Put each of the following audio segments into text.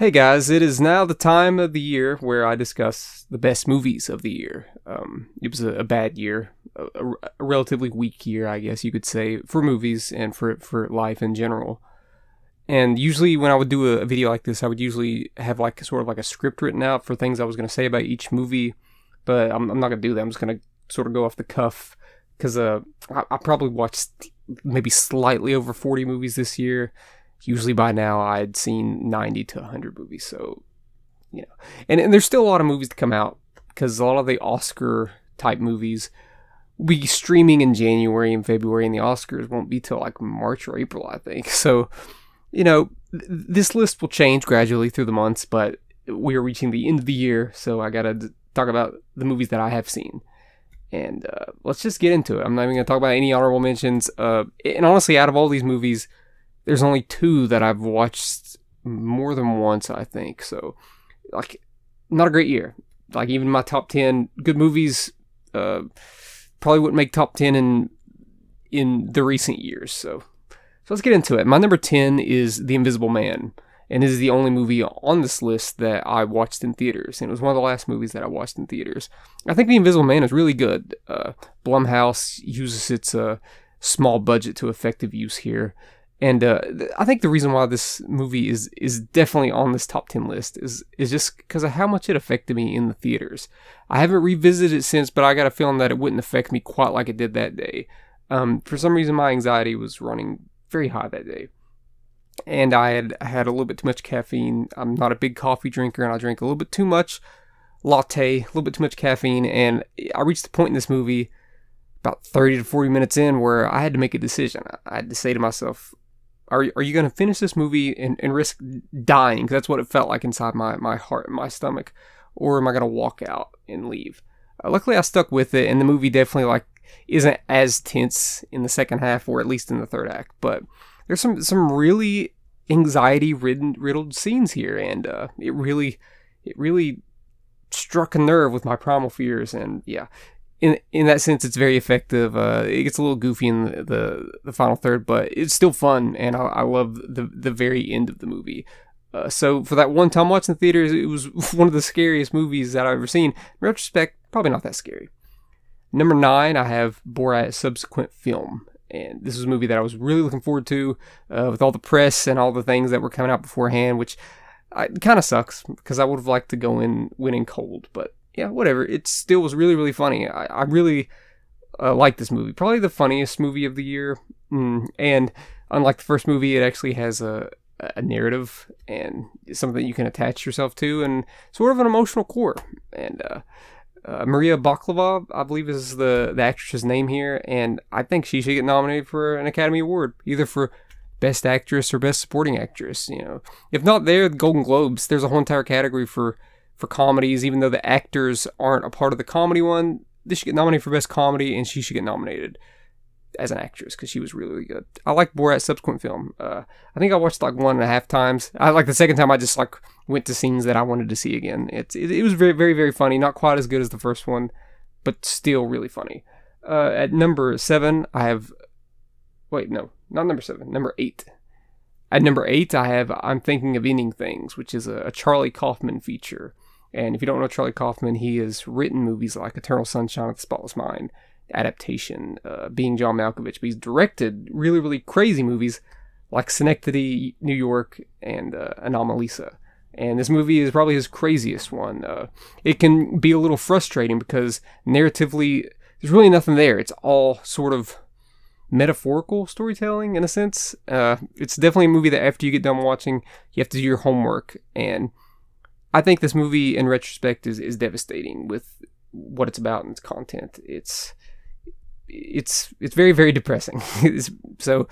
Hey guys, it is now the time of the year where I discuss the best movies of the year. It was a bad year, a relatively weak year, I guess you could say, for movies and for life in general. And usually when I would do a video like this, I would usually have like sort of like a script written out for things I was going to say about each movie, but I'm not going to do that. I'm just going to sort of go off the cuff because I probably watched maybe slightly over 40 movies this year. Usually by now I'd seen 90 to 100 movies, so, you know. And there's still a lot of movies to come out, because a lot of the Oscar-type movies will be streaming in January and February, and the Oscars won't be till like March or April, I think. So, this list will change gradually through the months, but we are reaching the end of the year, so I gotta talk about the movies that I have seen. And let's just get into it. I'm not even gonna talk about any honorable mentions. And honestly, out of all these movies, there's only two that I've watched more than once, I think. So, like, not a great year. Like, even my top 10 good movies probably wouldn't make top 10 in the recent years. So let's get into it. My number 10 is The Invisible Man. And this is the only movie on this list that I watched in theaters. And it was one of the last movies that I watched in theaters. I think The Invisible Man is really good. Blumhouse uses its small budget to effective use here. And I think the reason why this movie is definitely on this top 10 list is just because of how much it affected me in the theaters. I haven't revisited it since, but I got a feeling that it wouldn't affect me quite like it did that day. For some reason, my anxiety was running very high that day. And I had a little bit too much caffeine. I'm not a big coffee drinker, and I drank a little bit too much latte, a little bit too much caffeine. And I reached the point in this movie about 30 to 40 minutes in where I had to make a decision. I had to say to myself, Are you going to finish this movie and risk dying? Because that's what it felt like inside my heart and my stomach. Or am I going to walk out and leave? Luckily, I stuck with it, and the movie definitely isn't as tense in the second half, or at least in the third act. But there's some really anxiety-riddled scenes here, and it really struck a nerve with my primal fears. And yeah. In that sense, it's very effective. It gets a little goofy in the final third, but it's still fun, and I love the very end of the movie. So for that one time watching the theaters, it was one of the scariest movies that I've ever seen. In retrospect, probably not that scary. Number 9, I have Borat Subsequent Film. And this is a movie that I was really looking forward to, with all the press and all the things that were coming out beforehand, which kind of sucks, because I would have liked to go in winning cold, but yeah, whatever. It still was really, really funny. I really like this movie. Probably the funniest movie of the year. And unlike the first movie, it actually has a narrative and something that you can attach yourself to, and sort of an emotional core. And Maria Baklava, I believe, is the actress's name here, and I think she should get nominated for an Academy Award, either for Best Actress or Best Supporting Actress. If not there, the Golden Globes. There's a whole entire category for comedies, even though the actors aren't a part of the comedy one. This should get nominated for Best Comedy, and she should get nominated as an actress, because she was really, really good. I like Borat's Subsequent Film. I think I watched 1.5 times. The second time I just went to scenes that I wanted to see again. It was very, very, very funny. Not quite as good as the first one, but still really funny. At number 7, I have... Wait, no, not number 7. Number 8. At number 8, I have I'm Thinking of Ending Things, which is a Charlie Kaufman feature. And if you don't know Charlie Kaufman, he has written movies like Eternal Sunshine of the Spotless Mind, Adaptation, Being John Malkovich, but he's directed really, really crazy movies like Synecdoche, New York, and Anomalisa. And this movie is probably his craziest one. It can be a little frustrating because narratively, there's really nothing there. It's all sort of metaphorical storytelling in a sense. It's definitely a movie that after you get done watching, you have to do your homework. And I think this movie, in retrospect, is devastating with what it's about and its content. It's very, very depressing. So,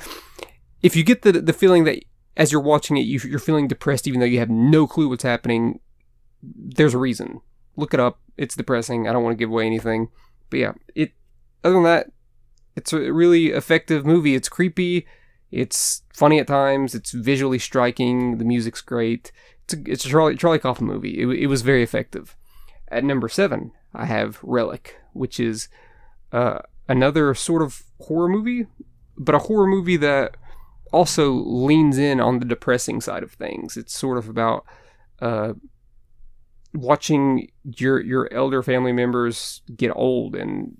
if you get the feeling that as you're watching it, you're feeling depressed, even though you have no clue what's happening, there's a reason. Look it up. It's depressing. I don't want to give away anything, but yeah. Other than that, it's a really effective movie. It's creepy. It's funny at times. It's visually striking. The music's great. It's a Charlie Kaufman movie. It was very effective. At number 7, I have Relic, which is another sort of horror movie, but a horror movie that also leans in on the depressing side of things. It's sort of about uh, watching your elder family members get old and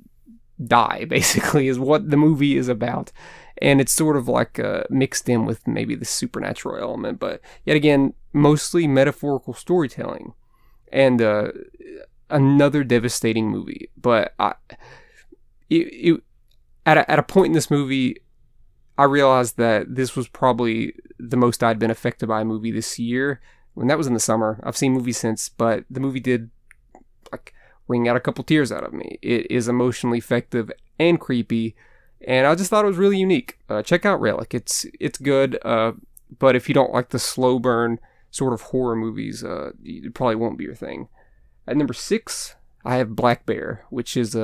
die, basically, is what the movie is about. And it's sort of like mixed in with maybe the supernatural element, but yet again, mostly metaphorical storytelling. And another devastating movie. But at a point in this movie, I realized that this was probably the most I'd been affected by a movie this year. When that was in the summer. I've seen movies since, but the movie did like wring out a couple tears out of me. It is emotionally effective and creepy, and I just thought it was really unique. Check out Relic. It's good, but if you don't like the slow burn sort of horror movies, it probably won't be your thing. At number 6, I have Black Bear, which is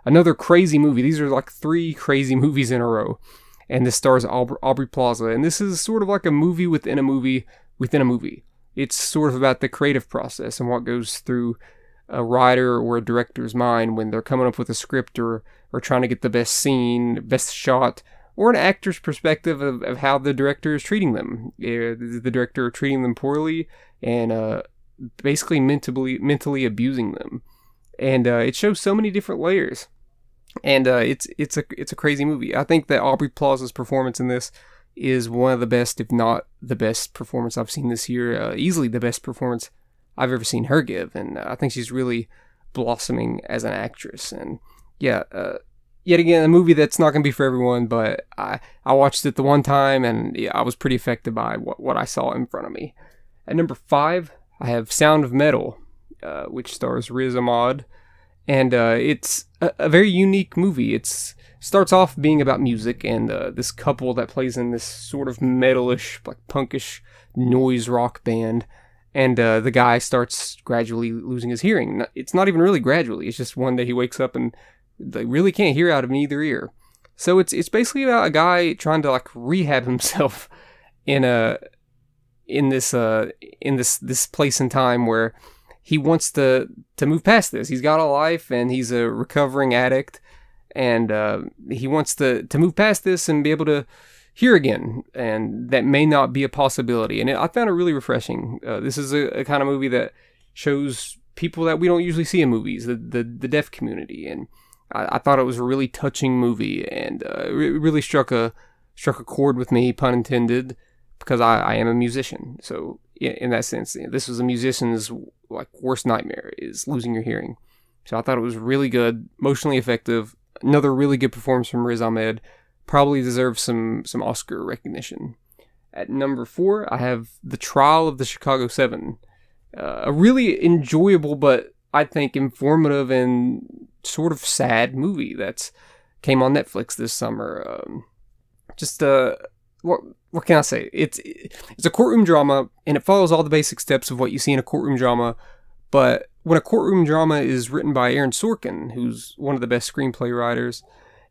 another crazy movie. These are like 3 crazy movies in a row, and this stars Aubrey Plaza, and this is sort of like a movie within a movie within a movie. It's sort of about the creative process and what goes through a writer or a director's mind when they're coming up with a script or trying to get the best scene, best shot, or an actor's perspective of how the director is treating them. The director treating them poorly and basically mentally abusing them. And it shows so many different layers. And it's a crazy movie. I think that Aubrey Plaza's performance in this is one of the best, if not the best performance I've seen this year. Easily the best performance I've ever seen her give, and I think she's really blossoming as an actress. And yeah, yet again, a movie that's not going to be for everyone, but I watched it the one time, and yeah, I was pretty affected by what I saw in front of me. At number 5, I have Sound of Metal, which stars Riz Ahmed, and it's a very unique movie. It starts off being about music and this couple that plays in this sort of metalish, like punkish noise rock band, and the guy starts gradually losing his hearing. It's not even really gradually. It's just one day he wakes up and they really can't hear out of neither ear. So it's basically about a guy trying to like rehab himself in this place and time where he wants to move past this. He's got a life and he's a recovering addict. And he wants to move past this and be able to hear again. And that may not be a possibility. And I found it really refreshing. This is a kind of movie that shows people that we don't usually see in movies, the deaf community. And I thought it was a really touching movie. And it really struck a chord with me, pun intended, because I am a musician. So in that sense, this was a musician's like worst nightmare, is losing your hearing. So I thought it was really good, emotionally effective. Another really good performance from Riz Ahmed. Probably deserves some Oscar recognition. At number 4, I have The Trial of the Chicago 7. A really enjoyable, but I think informative and sort of sad movie that's came on Netflix this summer. What can I say? It's a courtroom drama, and it follows all the basic steps of what you see in a courtroom drama. But when a courtroom drama is written by Aaron Sorkin, who's one of the best screenplay writers,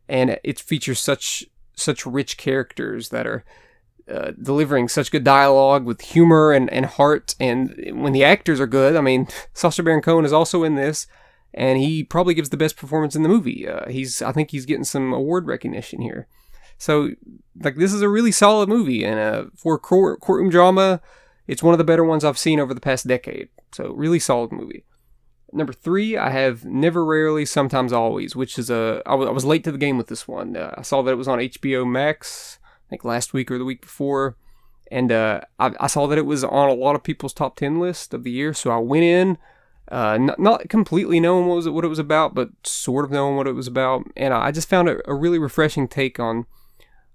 and it features such rich characters that are delivering such good dialogue with humor and heart, and when the actors are good, I mean, Sacha Baron Cohen is also in this, and he probably gives the best performance in the movie. I think he's getting some award recognition here. So, like, this is a really solid movie, and for a courtroom drama, it's one of the better ones I've seen over the past decade. So, really solid movie. Number 3, I have Never, Rarely, Sometimes, Always, which is I was late to the game with this one. I saw that it was on HBO Max, I think last week or the week before, and I saw that it was on a lot of people's top 10 list of the year, so I went in, not completely knowing what it was about, but sort of knowing what it was about, and I just found it a really refreshing take on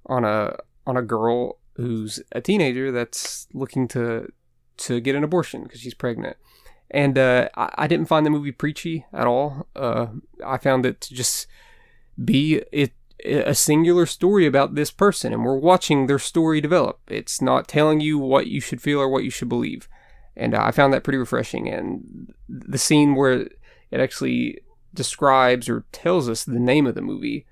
a girl who's a teenager that's looking to get an abortion because she's pregnant. And I didn't find the movie preachy at all. I found it to just be a singular story about this person, and we're watching their story develop. It's not telling you what you should feel or what you should believe. And I found that pretty refreshing. And the scene where it actually describes or tells us the name of the movie,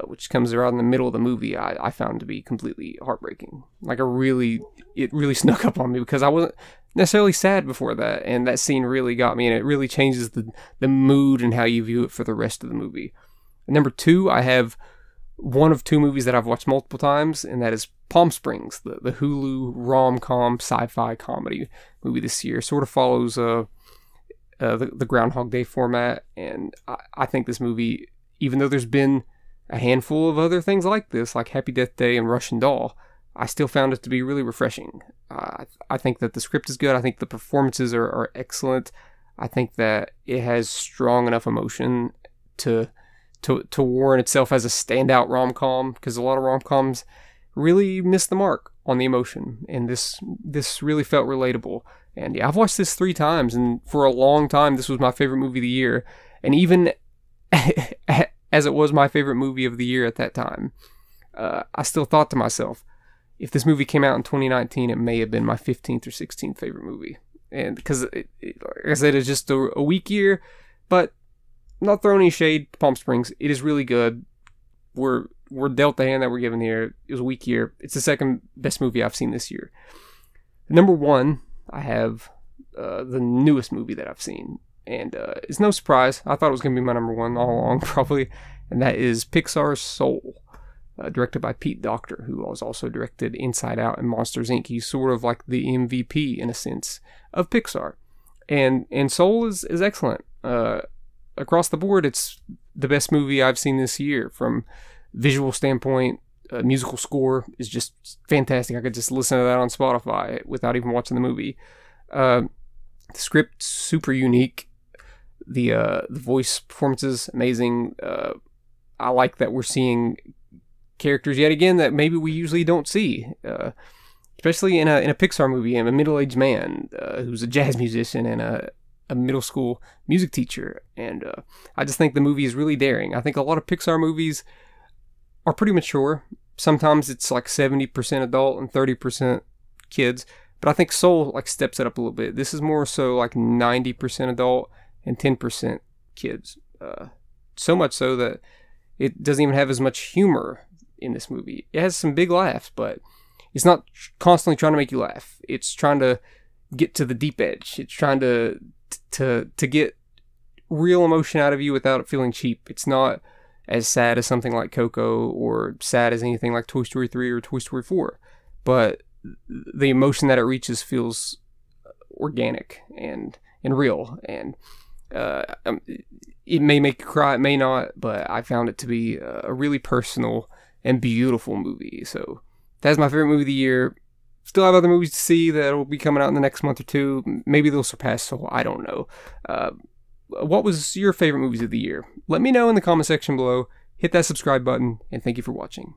which comes around in the middle of the movie, I found to be completely heartbreaking. Like, it really snuck up on me because I wasn't necessarily sad before that, and that scene really got me, and it really changes the mood and how you view it for the rest of the movie. And number 2, I have one of 2 movies that I've watched multiple times, and that is Palm Springs, the Hulu rom-com sci-fi comedy movie this year. Sort of follows the Groundhog Day format, and I think this movie, even though there's been a handful of other things like this, like Happy Death Day and Russian Doll, I still found it to be really refreshing. I think that the script is good. I think the performances are excellent. I think that it has strong enough emotion to warrant itself as a standout rom-com, because a lot of rom-coms really miss the mark on the emotion, and this really felt relatable. And yeah, I've watched this 3 times, and for a long time this was my favorite movie of the year. And even as it was my favorite movie of the year at that time, I still thought to myself, if this movie came out in 2019, it may have been my 15th or 16th favorite movie. And because, like I said, it's just a weak year, but not throwing any shade to Palm Springs. It is really good. We're dealt the hand that we're given here. It was a weak year. It's the second best movie I've seen this year. Number 1, I have the newest movie that I've seen. And it's no surprise. I thought it was going to be my number 1 all along, probably. And that is Pixar's Soul. Directed by Pete Docter, who has also directed Inside Out and Monsters, Inc. He's sort of like the MVP, in a sense, of Pixar. And Soul is excellent. Across the board, it's the best movie I've seen this year. From visual standpoint, musical score is just fantastic. I could just listen to that on Spotify without even watching the movie. The script, super unique. The voice performances, amazing. I like that we're seeing characters yet again that maybe we usually don't see, especially in a Pixar movie. I'm a middle-aged man who's a jazz musician and a middle school music teacher, and I just think the movie is really daring. I think a lot of Pixar movies are pretty mature. Sometimes it's like 70% adult and 30% kids, but I think Soul like steps it up a little bit. This is more so like 90% adult and 10% kids, so much so that it doesn't even have as much humor in this movie. It has some big laughs, but it's not constantly trying to make you laugh. It's trying to get to the deep edge. It's trying to get real emotion out of you without it feeling cheap. It's not as sad as something like Coco, or sad as anything like Toy Story 3 or Toy Story 4, but the emotion that it reaches feels organic and real. And it may make you cry, it may not, but I found it to be a really personal and beautiful movie. So that's my favorite movie of the year. Still have other movies to see that will be coming out in the next month or 2. Maybe they'll surpass Soul. I don't know. What was your favorite movies of the year? Let me know in the comment section below. Hit that subscribe button, and thank you for watching.